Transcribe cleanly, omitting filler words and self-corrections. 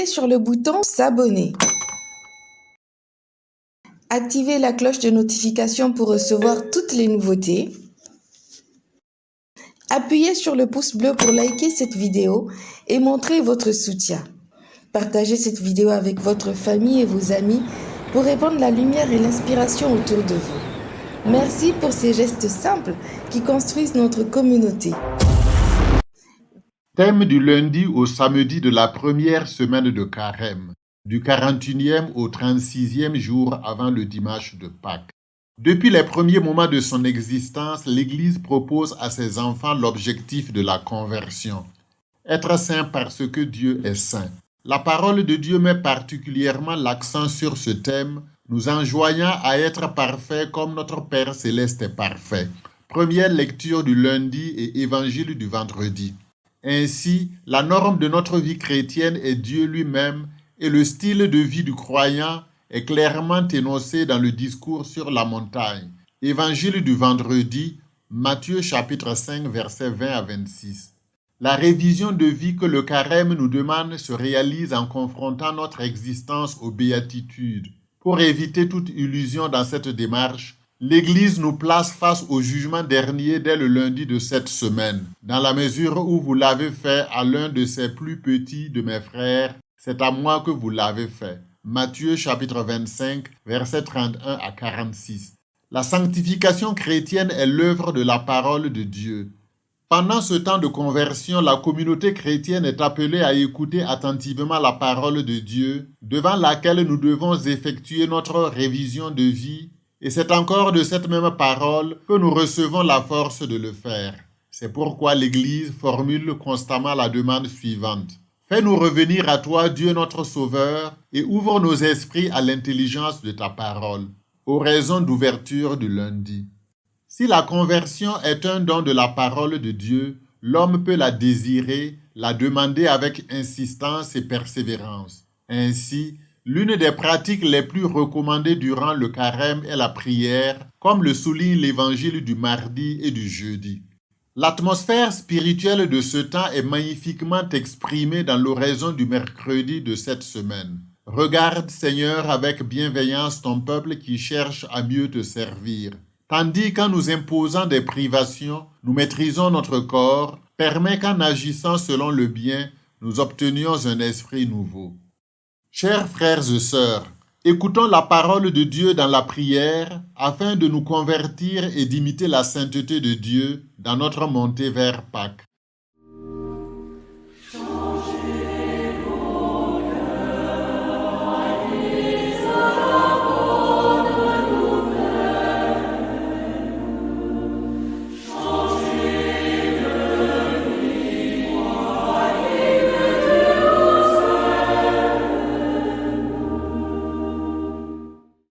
sur le bouton s'abonner. Activez la cloche de notification pour recevoir toutes les nouveautés. Appuyez sur le pouce bleu pour liker cette vidéo et montrer votre soutien. Partagez cette vidéo avec votre famille et vos amis pour répandre la lumière et l'inspiration autour de vous. Merci pour ces gestes simples qui construisent notre communauté. Thème du lundi au samedi de la première semaine de Carême, du 41e au 36e jour avant le dimanche de Pâques. Depuis les premiers moments de son existence, l'Église propose à ses enfants l'objectif de la conversion. Être saint parce que Dieu est saint. La parole de Dieu met particulièrement l'accent sur ce thème, nous enjoignant à être parfaits comme notre Père céleste est parfait. Première lecture du lundi et évangile du vendredi. Ainsi, la norme de notre vie chrétienne est Dieu lui-même et le style de vie du croyant est clairement énoncé dans le discours sur la montagne. Évangile du vendredi, Matthieu chapitre 5, versets 20 à 26. La révision de vie que le carême nous demande se réalise en confrontant notre existence aux béatitudes. Pour éviter toute illusion dans cette démarche, l'Église nous place face au jugement dernier dès le lundi de cette semaine. Dans la mesure où vous l'avez fait à l'un de ces plus petits de mes frères, c'est à moi que vous l'avez fait. Matthieu chapitre 25, versets 31 à 46. La sanctification chrétienne est l'œuvre de la parole de Dieu. Pendant ce temps de conversion, la communauté chrétienne est appelée à écouter attentivement la parole de Dieu, devant laquelle nous devons effectuer notre révision de vie, et c'est encore de cette même parole que nous recevons la force de le faire. C'est pourquoi l'Église formule constamment la demande suivante. Fais-nous revenir à toi, Dieu notre Sauveur, et ouvre nos esprits à l'intelligence de ta parole. Oraison d'ouverture du lundi. Si la conversion est un don de la parole de Dieu, l'homme peut la désirer, la demander avec insistance et persévérance. Ainsi, l'une des pratiques les plus recommandées durant le carême est la prière, comme le souligne l'évangile du mardi et du jeudi. L'atmosphère spirituelle de ce temps est magnifiquement exprimée dans l'oraison du mercredi de cette semaine. Regarde, Seigneur, avec bienveillance ton peuple qui cherche à mieux te servir. Tandis qu'en nous imposant des privations, nous maîtrisons notre corps, permet qu'en agissant selon le bien, nous obtenions un esprit nouveau. Chers frères et sœurs, écoutons la parole de Dieu dans la prière afin de nous convertir et d'imiter la sainteté de Dieu dans notre montée vers Pâques.